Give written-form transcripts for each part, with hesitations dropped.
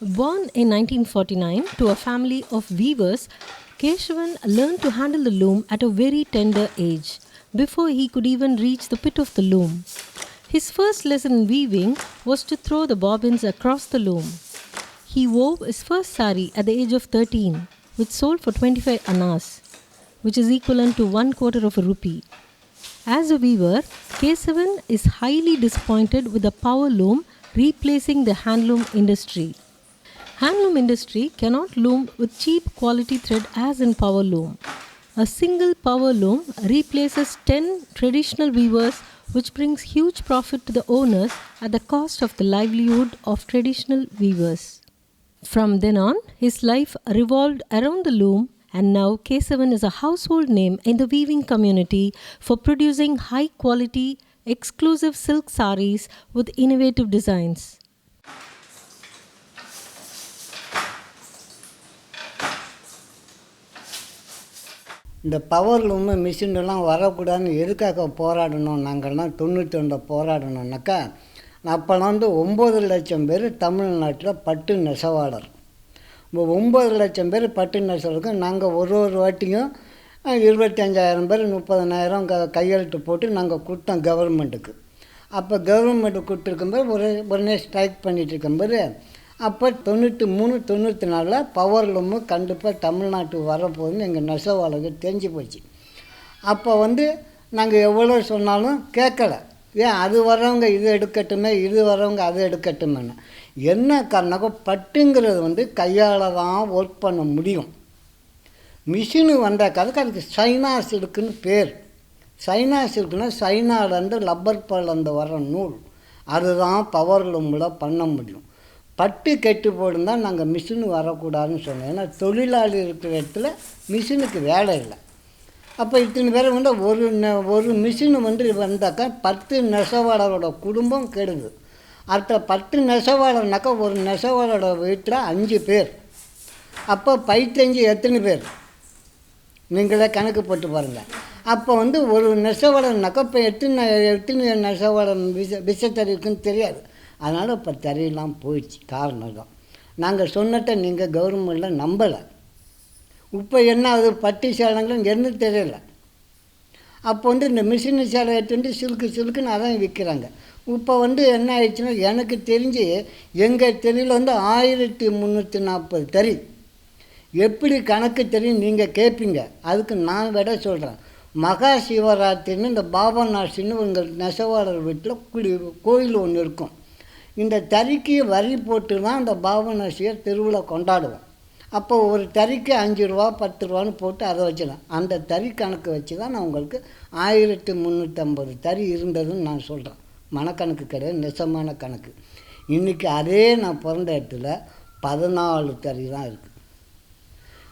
Born in 1949 to a family of weavers, Keshavan learned to handle the loom at a very tender age, before he could even reach the pit of the loom. His first lesson in weaving was to throw the bobbins across the loom. He wove his first sari at the age of 13, which sold for 25 annas, which is equivalent to 1/4 of a rupee. As a weaver, Kesavan is highly disappointed with the power loom replacing the handloom industry. Handloom industry cannot loom with cheap quality thread as in power loom. A single power loom replaces 10 traditional weavers, which brings huge profit to the owners at the cost of the livelihood of traditional weavers. From then on, his life revolved around the loom, and now Kesavan is a household name in the weaving community for producing high quality, exclusive silk saris with innovative designs. இந்த power loom மிஷின்லாம் வரக்கூடாதுன்னு எதுக்காக போராடணும் நாங்கள்லாம் 92 போராடணுன்னாக்கா அப்போலாம் 9 லட்சம் பேர் தமிழ்நாட்டில் பட்டு நெசவாளர். இப்போ 9 லட்சம் பேர் பட்டு நெசவாளருக்கு நாங்கள் ஒரு வாட்டியும் 25,000 பேர் 30,000 கையெழுத்து போட்டு நாங்கள் கொடுத்தோம் கவர்மெண்ட்டுக்கு. அப்போ கவர்மெண்ட்டு கொடுத்துருக்கும்போது உடனே ஸ்ட்ரைக் பண்ணிகிட்டு இருக்கும்போது அப்போ 93 94 பவர் லூமு கண்டிப்பாக தமிழ்நாட்டுக்கு வரப்போகுதுன்னு எங்கள் நெசவாளருக்கு தெரிஞ்சு போச்சு. அப்போ நாங்கள் எவ்வளோ சொன்னாலும் கேட்கலை. ஏன் அது வரவங்க இது எடுக்கட்டுமே, இது வரவங்க அது எடுக்கட்டுமேன்னு. என்ன காரணம், பட்டுங்கிறது கையால் தான் ஒர்க் பண்ண முடியும். மிஷினு வந்தாக்காதுக்கு அதுக்கு சைனா சில்க்குன்னு பேர். சைனா சில்க்குன்னா சைனாலேருந்து லப்பர் பாலேருந்து வர நூல், அதுதான் பவர் லூமில் பண்ண முடியும். பட்டு கெட்டு போடுந்தான் நாங்கள் மிஷினு வரக்கூடாதுன்னு சொன்னோம். ஏன்னா தொழிலாளி இருக்கிற இடத்துல மிஷினுக்கு வேலை இல்லை. அப்போ இத்தனை பேர் ஒரு மிஷினு வந்தாக்கா 10 நெசவாளரோட குடும்பம் கெடுது. அடுத்த 10 நெசவாளர்னாக்கா ஒரு நெசவாளரோட வீட்டில் 5 பேர். அப்போ பைத்தஞ்சு எத்தனை பேர் நீங்களே கணக்கு போட்டு பாருங்கள். அப்போ ஒரு நெசவாளர்னாக்கா இப்போ எத்தனை நெசவாளர் விஷத்தறி இருக்குன்னு தெரியாது. அதனால் இப்போ தறியெல்லாம் போயிடுச்சு. காரணம் தான் நாங்கள் சொன்னட்ட நீங்கள் கவர்மெண்ட்டில் நம்பலை. இப்போ என்ன அது பட்டு சேலைங்களும் என்ன தெரியல. அப்போ இந்த மிஷினு சேலை எடுத்துட்டு சில்க்குன்னு அதான் விற்கிறாங்க. இப்போ என்ன ஆயிடுச்சுன்னா எனக்கு தெரிஞ்சு எங்கள் தெருவில் 1340 தறி. எப்படி கணக்கு தெரியும் நீங்கள் கேட்பீங்க. அதுக்கு நான் விட சொல்கிறேன். மகா சிவராத்திரின்னு இந்த பாபநாசின்னு உங்கள் நெசவாளர் வீட்டில் கோயில் ஒன்று இருக்கும். இந்த தறிக்கு வரி போட்டு தான் இந்த பாபநாசியை திருவிழா கொண்டாடுவோம். அப்போ ஒரு தறிக்கு 5 ரூபா 10 ரூபான்னு போட்டு அதை வச்சிடலாம். அந்த தறி கணக்கு வச்சு தான் நான் உங்களுக்கு 1350 தறி இருந்ததுன்னு நான் சொல்கிறேன். மனக்கணக்கு கிடையாது, நெசமான கணக்கு. இன்றைக்கி அதே நான் பிறந்த இடத்துல 14 தறி தான் இருக்குது.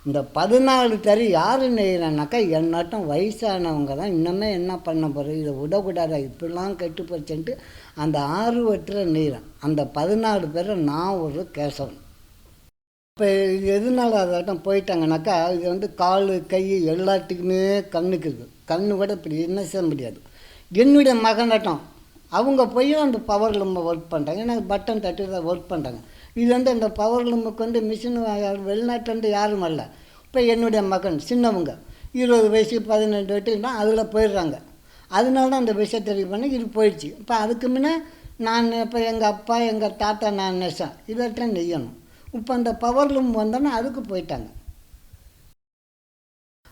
இந்த 14 தறி யார் நெய்கிறான்னாக்கா என்னாட்டம் வயசானவங்க தான். இன்னமே என்ன பண்ண போகிறது, இதை விடக்கூடாது, இப்படிலாம் கெட்டு போச்சுன்ட்டு அந்த 6 வட்டில் நெய்கிறேன். அந்த 14 பேரை நான் ஒரு கேசவன். இப்போ இது எதனால அதாட்டம் போயிட்டாங்கனாக்கா இது கால் கை எல்லாத்துக்குமே கண்ணுக்கு இருக்குது. கண்ணு கூட இப்படி என்ன செய்ய முடியாது. என்னுடைய மகனாட்டம் அவங்க போய் அந்த பவர் லூமை ஒர்க் பண்ணுறாங்க. ஏன்னா பட்டன் தட்டி தான் ஒர்க் பண்ணுறாங்க. இது அந்த பவர் லூமுக்கு மிஷின் வெளிநாட்டிலேருந்து யாரும் வரல. இப்போ என்னுடைய மகன் சின்னவங்க 20 வயசு 18 வயசுனா அதில் போயிடுறாங்க. அதனால தான் அந்த விஷயத்தை பண்ணி இது போயிடுச்சு. இப்போ அதுக்கு முன்னே நான் இப்போ எங்கள் அப்பா எங்கள் தாத்தா நான் நெசம் இதெல்லாம் நெய்யணும். இப்போ அந்த பவர் லூம் வந்தோன்னா அதுக்கு போயிட்டாங்க.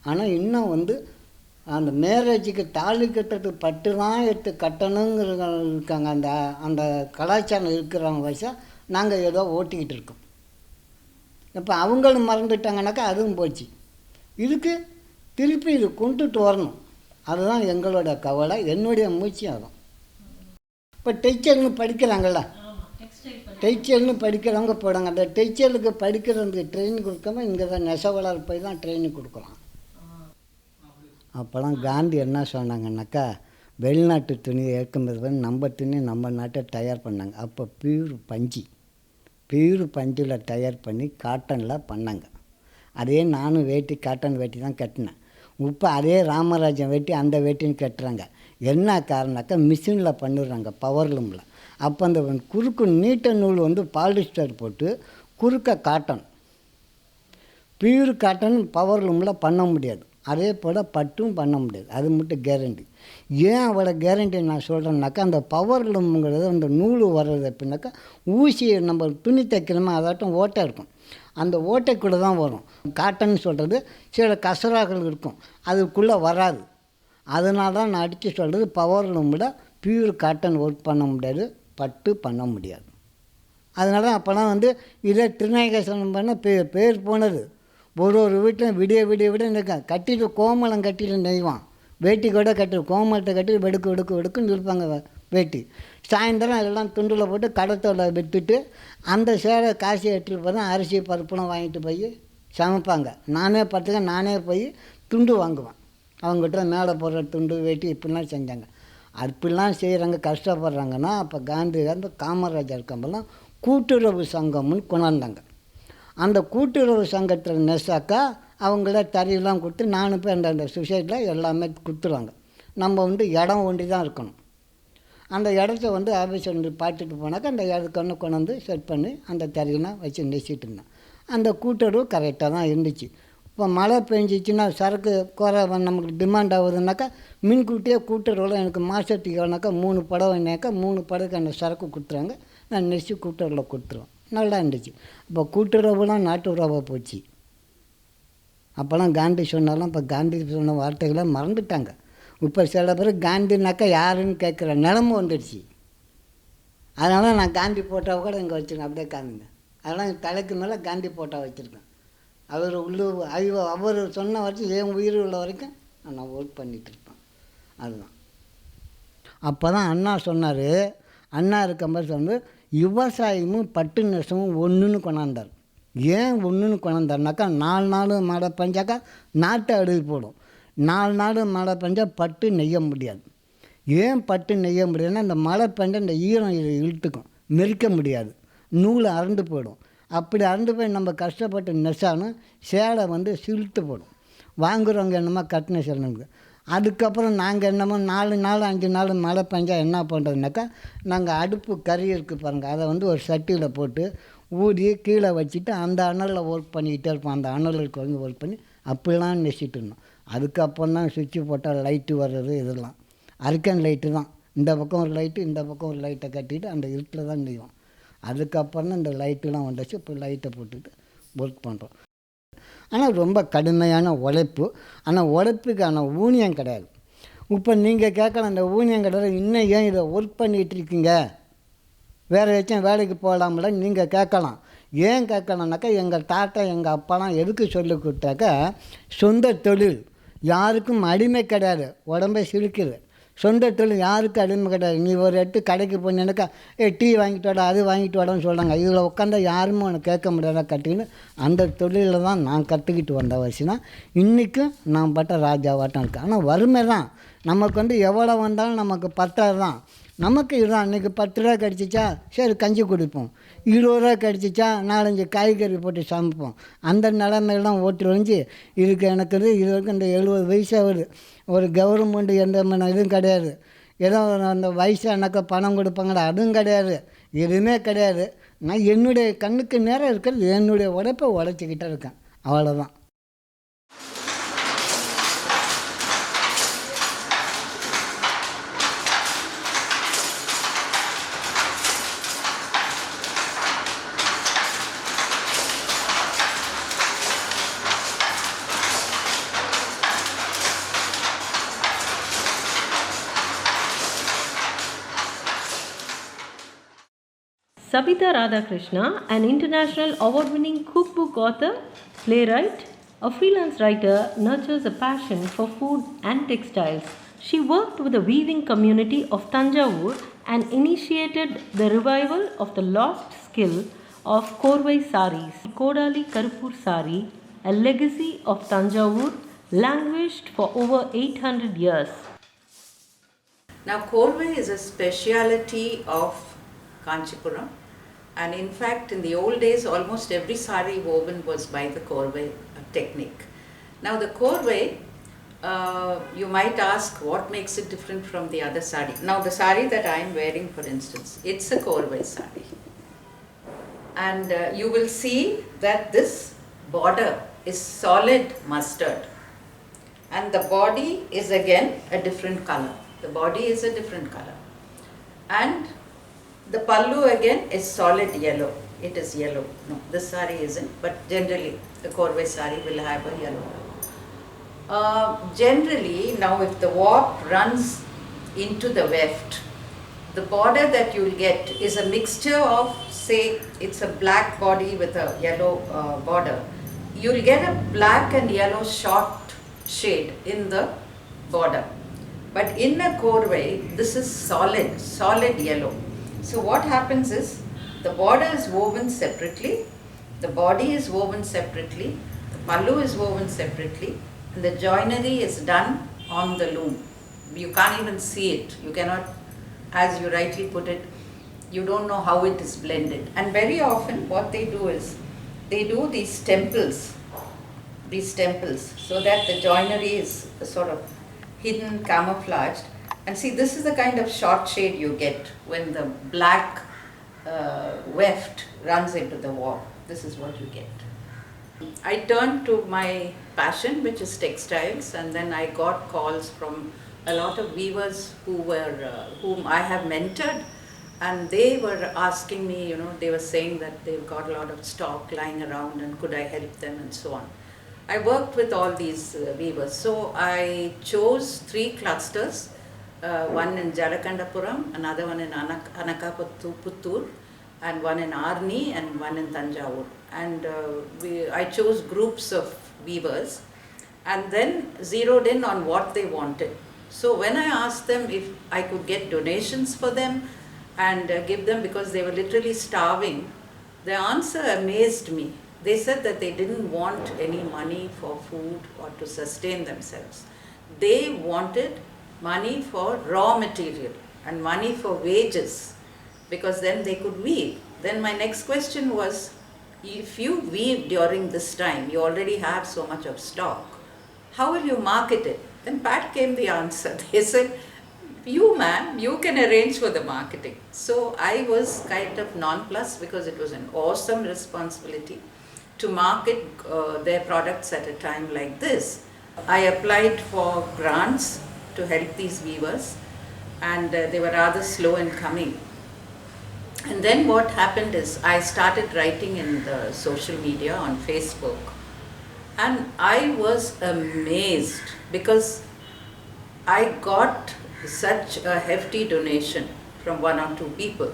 ஆனால் இன்னும் அந்த மேரேஜுக்கு தாலி கட்டுறதுக்கு பட்டு தான் எடுத்து கட்டணுங்கிற இருக்காங்க. அந்த அந்த கலாச்சாரம் இருக்கிறவங்க வயசாக நாங்கள் ஏதோ ஓட்டிக்கிட்டு இருக்கோம். இப்போ அவங்களும் மறந்துட்டாங்கனாக்கா அதுவும் போச்சு. இதுக்கு திருப்பி இது கொண்டுட்டு வரணும். அதுதான் எங்களோட கவலை, என்னுடைய மூச்சும் அதுதான். இப்போ டெய்ச்சர்னு படிக்கிறாங்கள்ல, டெய்ச்சர்னு படிக்கிறவங்க போடுறாங்க. அந்த டெய்ச்சருக்கு படிக்கிறதுக்கு ட்ரெயினிங் கொடுக்காம இங்கே தான் நெசவாளர் போய் தான் ட்ரெயினிங் கொடுக்கலாம். அப்போலாம் காந்தி என்ன சொன்னாங்கன்னாக்கா வெளிநாட்டு துணியை ஏற்கும்போது நம்ம துணி நம்ம நாட்டை தயார் பண்ணாங்க. அப்போ பியூர் பஞ்சில் தயார் பண்ணி காட்டனில் பண்ணாங்க. அதே நானும் வேட்டி காட்டன் வேட்டி தான் கட்டினேன். இப்போ அதே ராமராஜன் வேட்டி அந்த வேட்டின்னு கட்டுறாங்க. என்ன காரணம்னாக்கா மிஷினில் பண்ணிடுறாங்க பவர் லூமில். அப்போ அந்த குறுக்கு நீட்ட நூல் பாலிஸ்டர் போட்டு குறுக்க காட்டன், பியூர் காட்டன் பவர் லூமில் பண்ண முடியாது. அதே போல் பட்டும் பண்ண முடியாது. அது மட்டும் கேரண்டி. ஏன் அவ்வளோ கேரண்டி நான் சொல்கிறேன்னாக்கா, அந்த பவர் லூம்ங்கிறது அந்த நூல் வர்றது எப்படின்னாக்கா, ஊசியை நம்ம துணி தைக்கிறோமா அதாட்டம் ஓட்டை இருக்கும், அந்த ஓட்டைக்குள்ளே தான் வரும். காட்டன் சொல்கிறது சில கசராக்கள் இருக்கும், அதுக்குள்ளே வராது. அதனால தான் நான் அடித்து சொல்கிறது, பவர் லூமில் பியூர் காட்டன் ஒர்க் பண்ண முடியாது, பட்டு பண்ண முடியாது. அதனால தான் அப்போலாம் இதே திருநாயகேஸ்வரம் பண்ண பேர் போனது. ஒரு வீட்டில் விடிய இருக்க கட்டிட்டு கோமலம் கட்டிட்டு நெய்வான், வேட்டி கூட கட்டி கோமலத்தை கட்டி வெடுக்குன்னு இருப்பாங்க வேட்டி. சாயந்தரம் எல்லாம் துண்டில் போட்டு கடத்தோட விட்டுட்டு அந்த சேரை காசு எடுத்துகிட்டு போய் தான் அரிசி பருப்புலாம் வாங்கிட்டு போய் சமைப்பாங்க. நானே போய் துண்டு வாங்குவேன். அவங்ககிட்ட மேலே போடுற துண்டு வேட்டி இப்படிலாம் செஞ்சாங்க. அப்படிலாம் செய்கிறாங்க, கஷ்டப்படுறாங்கன்னா அப்போ காந்தி காமராஜர் இருக்கப்பெல்லாம் கூட்டுறவு சங்கம்னு கொண்டாந்தாங்க. அந்த கூட்டுறவு சங்கத்தில் நெசாக்கா அவங்கள தறியெல்லாம் கொடுத்து நானும் போய் அந்த சொசைட்டியில் எல்லாமே கொடுத்துருவாங்க. நம்ம இடம் ஒண்டி தான் இருக்கணும். அந்த இடத்த ஆஃபீஸ் பார்த்துட்டு போனாக்கா அந்த இடத்துக்கு கொண்டு செட் பண்ணி அந்த தறியெல்லாம் வச்சு நெசிட்டு இருந்தேன். அந்த கூட்டுறவு கரெக்டாக தான் இருந்துச்சு. இப்போ மழை பெஞ்சிச்சுன்னா சரக்கு குறை நமக்கு டிமாண்ட் ஆகுதுனாக்கா முன்கூட்டியே கூட்டுறவில் எனக்கு மாதத்துக்கு வேணாக்கா 3 படவைனாக்கா 3 படவுக்கு அந்த சரக்கு கொடுத்துறாங்க. நான் நெசி கூட்டுறவில் கொடுத்துருவேன். நல்லா இருந்துச்சு. இப்போ கூட்டுறவுலாம் நாட்டு உறவாக போச்சு. அப்போல்லாம் காந்தி சொன்னாலும் இப்போ காந்தி சொன்ன வார்த்தைகளை மறந்துட்டாங்க. இப்போ சில பேர் காந்தினாக்கா யாருன்னு கேட்குற நிலமை வந்துடுச்சு. அதனால நான் காந்தி போட்டாவை கூட இங்கே வச்சுருக்கேன், அப்படியே காமிங்க. அதெல்லாம் தலைக்கு மேலே காந்தி போட்டோ வச்சுருக்கேன். அவர் அவர் சொன்ன வரைக்கும் என் உயிர் உள்ள வரைக்கும் நான் ஒர்க் பண்ணிகிட்டு இருப்பேன். அதுதான். அப்போ தான் அண்ணா சொன்னார், அண்ணா இருக்கும்போது விவசாயமும் பட்டு நெசமும் ஒன்றுன்னு கொண்டாந்தார். ஏன் ஒன்றுன்னு கொண்டாந்தார்னாக்கா, 4 நாள் மழை பெஞ்சாக்கா நாட்டை அழுகி போடும், 4 நாள் மழை பெஞ்சால் பட்டு நெய்ய முடியாது. ஏன் பட்டு நெய்ய முடியாதுன்னா, இந்த மழை பெஞ்சால் இந்த ஈரம் இழுத்துக்கும், மெரிக்க முடியாது, நூல் அறந்து போயிடும். அப்படி அறந்து போய் நம்ம கஷ்டப்பட்டு நெசாலும் சேலை சிலுத்து போடும். வாங்குறவங்க என்னமோ கட்டின சேலைங்க. அதுக்கப்புறம் நாங்கள் என்னமோ 4 நாள் 5 நாள் மழை பெஞ்சால் என்ன பண்ணுறதுனாக்கா, நாங்கள் அடுப்பு கறி இருக்குது பாருங்கள், அதை ஒரு சட்டியில் போட்டு ஊதி கீழே வச்சுட்டு அந்த அனலில் ஒர்க் பண்ணிக்கிட்டே இருப்போம். அந்த அனலுக்கு ஒர்க் பண்ணி அப்படிலாம் நெசிட்டு இருந்தோம். அதுக்கப்புறம் தான் சுவிட்சு போட்டால் லைட்டு வர்றது. இதெல்லாம் அரிக்கன் லைட்டு தான், இந்த பக்கம் ஒரு லைட்டு இந்த பக்கம் ஒரு லைட்டை கட்டிட்டு அந்த இருட்டில் தான் நெய்வோம். அதுக்கப்புறம் தான் இந்த லைட்டுலாம் வந்துச்சு. இப்போ லைட்டை போட்டுட்டு ஒர்க் பண்ணுறோம். ஆனால் ரொம்ப கடுமையான உழைப்பு. ஆனால் உழைப்புக்கான ஊதியம் கிடையாது. இப்போ நீங்கள் கேட்கலாம், இந்த ஊதியம் கிடையாது, இன்னும் ஏன் இதை ஒர்க் பண்ணிகிட்டு இருக்கீங்க, வேறு ஏதாச்சும் வேலைக்கு போகலாம்ல நீங்கள் கேட்கலாம். ஏன் கேட்கலாம்னாக்கா, எங்கள் தாத்தா எங்கள் அப்பாலாம் எதுக்கு சொல்லி கொடுத்தாக்கா, சொந்த தொழில், யாருக்கும் அடிமை கிடையாது, உடம்பை சிரிக்குது. சொந்த தொழில் யாருக்கும் அடிமை கிடையாது. நீ ஒரு இடத்து கடைக்கு போனேன்னாக்கா, டீ வாங்கிட்டு வாடா, அது வாங்கிட்டு வாடான்னு சொல்கிறாங்க. இதில் உட்காந்தா யாருமே உனக்கு கேட்க முடியாதா கட்டின்னு. அந்த தொழிலில் தான் நான் கற்றுக்கிட்டு வந்த வயசுனா இன்றைக்கும் நான் பட்ட ராஜாவாட்டம் இருக்கேன். ஆனால் வறுமை தான் நமக்கு எவ்வளோ வந்தாலும் நமக்கு பத்தாது தான். நமக்கு இதுதான், இன்றைக்கி 10 ரூபா கிடச்சிச்சா சரி கஞ்சி குடிப்போம், 20 ரூபா கிடச்சிச்சா 4-5 காய்கறி போட்டு சமைப்போம். அந்த நிலைமையெல்லாம் ஓட்டு வரைஞ்சி இதுக்கு எனக்கு இது வரைக்கும் இந்த 70 வயசாகுது. ஒரு கவர்மெண்ட் எந்த இதுவும் கிடையாது. ஏதோ அந்த வயசானாக்கா பணம் கொடுப்பாங்கடா, அதுவும் கிடையாது, எதுவுமே கிடையாது. நான் என்னுடைய கண்ணுக்கு நேரம் இருக்கிறது என்னுடைய உழைப்பை உழைச்சிக்கிட்டே இருக்கேன், அவ்வளோதான். Sabita Radhakrishna, an international award-winning cookbook author, playwright, a freelance writer, nurtures a passion for food and textiles. She worked with the weaving community of Tanjavur and initiated the revival of the lost skill of Korvai saris. Kodali Karpur sari, a legacy of Tanjavur, languished for over 800 years. Now, Korvai is a speciality of Kanchipuram, and in fact in the old days almost every sari woven was by the Korvai technique. Now the Korvai, you might ask what makes it different from the other sari. Now the sari that I am wearing, for instance, it's a Korvai sari, and you will see that this border is solid mustard, and the body is again a different color. The body is a different color, and the pallu again is solid yellow. It is yellow. No, this sari isn't, but generally the Korwe sari will have a yellow. Generally, now if the warp runs into the weft, the border that you will get is a mixture of, say, it's a black body with a yellow border. You will get a black and yellow short shade in the border. But in a Korwe, this is solid yellow. So what happens is, the border is woven separately, the body is woven separately, the pallu is woven separately, and the joinery is done on the loom. You can't even see it. You cannot, as you rightly put it, you don't know how it is blended. And very often what they do is, they do these temples, so that the joinery is sort of hidden, camouflaged. And see, this is the kind of short shade you get when the black weft runs into the wall. This is what you get. I turned to my passion, which is textiles, and then I got calls from a lot of weavers whom I have mentored, and they were asking me, they were saying that they've got a lot of stock lying around and could I help them and so on. I worked with all these weavers, so I chose 3 clusters, one in Jalakandapuram, another one in Anakaputtur, and one in Arni, and one in Tanjavur. And I chose groups of weavers and then zeroed in on what they wanted. So when I asked them if I could get donations for them and give them, because they were literally starving, the answer amazed me. They said that they didn't want any money for food or to sustain themselves. They wanted money for raw material and money for wages, because then they could weave. Then my next question was, if you weave during this time, you already have so much of stock, how will you market it? Then back came the answer. They said, you ma'am, you can arrange for the marketing. So I was kind of nonplussed, because it was an awesome responsibility to market their products at a time like this. I applied for grants to help these weavers, and they were rather slow in coming. And then what happened is, I started writing in the social media on Facebook, and I was amazed because I got such a hefty donation from 1 or 2 people,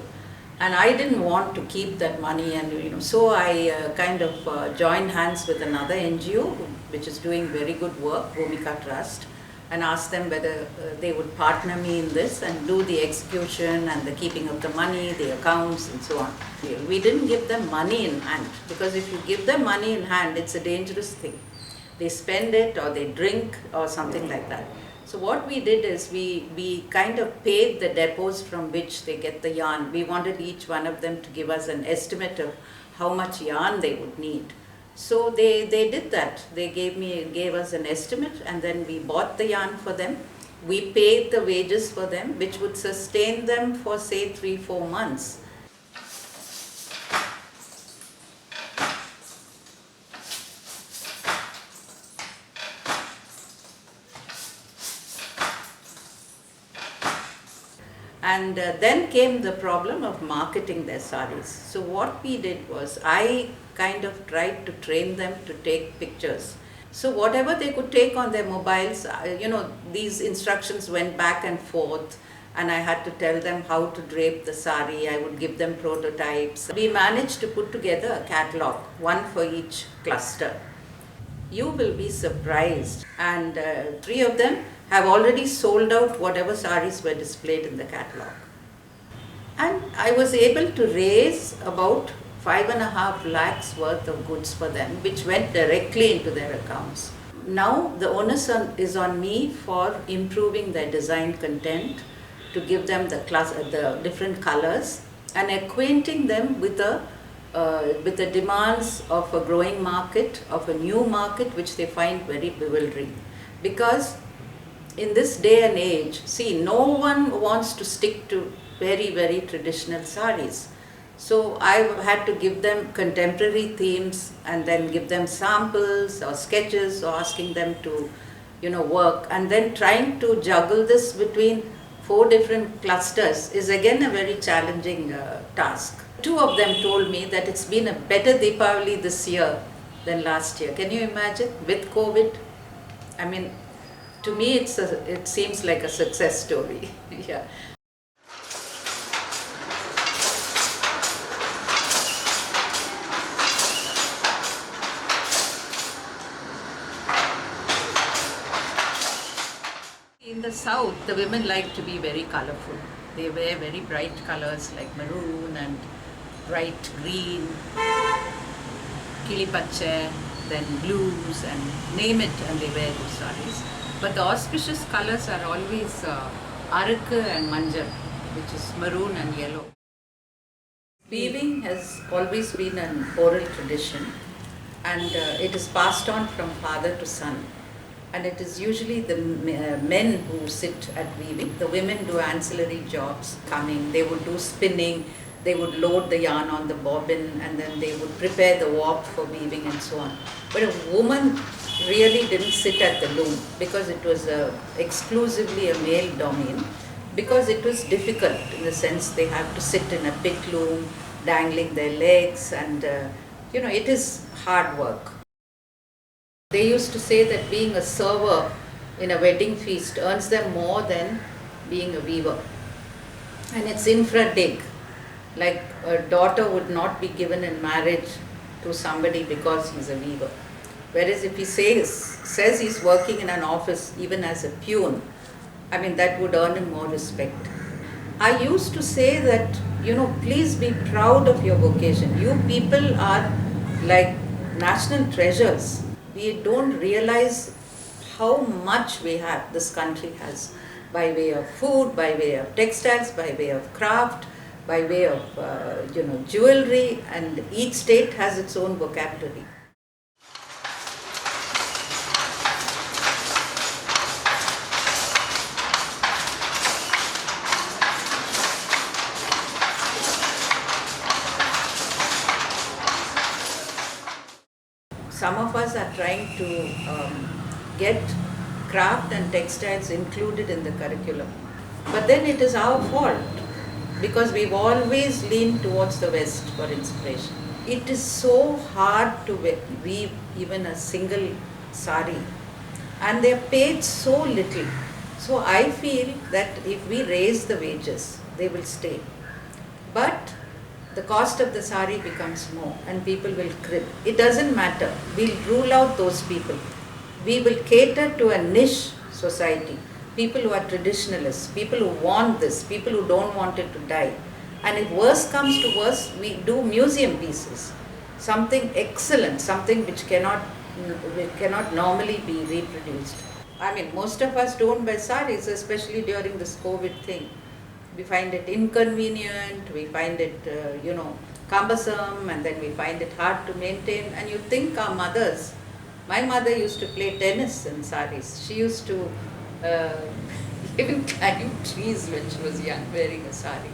and I didn't want to keep that money, and so I kind of joined hands with another NGO which is doing very good work, Bhumika Trust, and asked them whether they would partner me in this and do the execution and the keeping of the money, the accounts and so on. We didn't give them money in hand, because if you give them money in hand, it's a dangerous thing. They spend it or they drink or something like that. So what we did is, we kind of paid the depots from which they get the yarn. We wanted each one of them to give us an estimate of how much yarn they would need. So they did that. They gave us an estimate, and then we bought the yarn for them. We paid the wages for them, which would sustain them for say 3-4 months. And then came the problem of marketing their saris. So what we did was, I kind of tried to train them to take pictures. So whatever they could take on their mobiles, these instructions went back and forth, and I had to tell them how to drape the sari. I would give them prototypes. We managed to put together a catalog, one for each cluster. You will be surprised, and 3 of them have already sold out whatever saris were displayed in the catalog. And I was able to raise about 5.5 lakhs worth of goods for them, which went directly into their accounts. Now the onus is on me for improving their design content, to give them the different colors, and acquainting them with the demands of a growing market, of a new market, which they find very bewildering. Because in this day and age, see, no one wants to stick to very, very traditional saris. So I've had to give them contemporary themes and then give them samples or sketches or asking them to, work, and then trying to juggle this between 4 different clusters is again a very challenging task. Two of them told me that it's been a better Deepavali this year than last year. Can you imagine? With COVID, I mean, to me it seems like a success story. Yeah. In the south, the women like to be very colorful. They wear very bright colors like maroon and bright green, kilipache, then blues, and name it, and they wear those sarees. But the auspicious colors are always arakku and manjal, which is maroon and yellow. Weaving has always been an oral tradition, and it is passed on from father to son. And it is usually the men who sit at weaving. The women do ancillary jobs, coming, they would do spinning, they would load the yarn on the bobbin, and then they would prepare the warp for weaving and so on. But a woman really didn't sit at the loom because it was exclusively a male domain, because it was difficult in the sense they have to sit in a pit loom, dangling their legs, and it is hard work. They used to say that being a server in a wedding feast earns them more than being a weaver. And it's infra-dig. Like a daughter would not be given in marriage to somebody because he's a weaver. Whereas if he says he's working in an office even as a peon, I mean, that would earn him more respect. I used to say that, please be proud of your vocation. You people are like national treasures. We don't realize how much this country has, by way of food, by way of textiles, by way of craft, by way of jewelry, and each state has its own vocabulary. Some of us are trying to get craft and textiles included in the curriculum. But then it is our fault, because we've always leaned towards the West for inspiration. It is so hard to weave even a single sari, and they're paid so little. So I feel that if we raise the wages, they will stay. But the cost of the sari becomes more and people will crib. It doesn't matter. We'll rule out those people. We will cater to a niche society. People who are traditionalists, people who want this, people who don't want it to die. And if worse comes to worse, we do museum pieces. Something excellent, something which cannot normally be reproduced. I mean, most of us don't buy saris, especially during this COVID thing. We find it inconvenient, we find it, cumbersome, and then we find it hard to maintain. And you think our mothers, my mother used to play tennis in saris. She used to even climb trees when she was young, wearing a sari.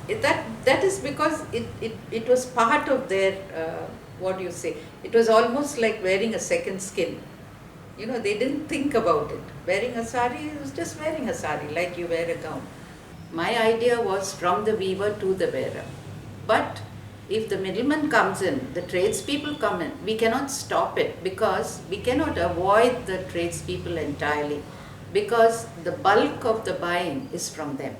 That is because it was part of their, it was almost like wearing a second skin. They didn't think about it. Wearing a sari was just wearing a sari, like you wear a gown. My idea was from the weaver to the wearer. But if the middleman comes in, the tradespeople come in, we cannot stop it, because we cannot avoid the tradespeople entirely, because the bulk of the buying is from them.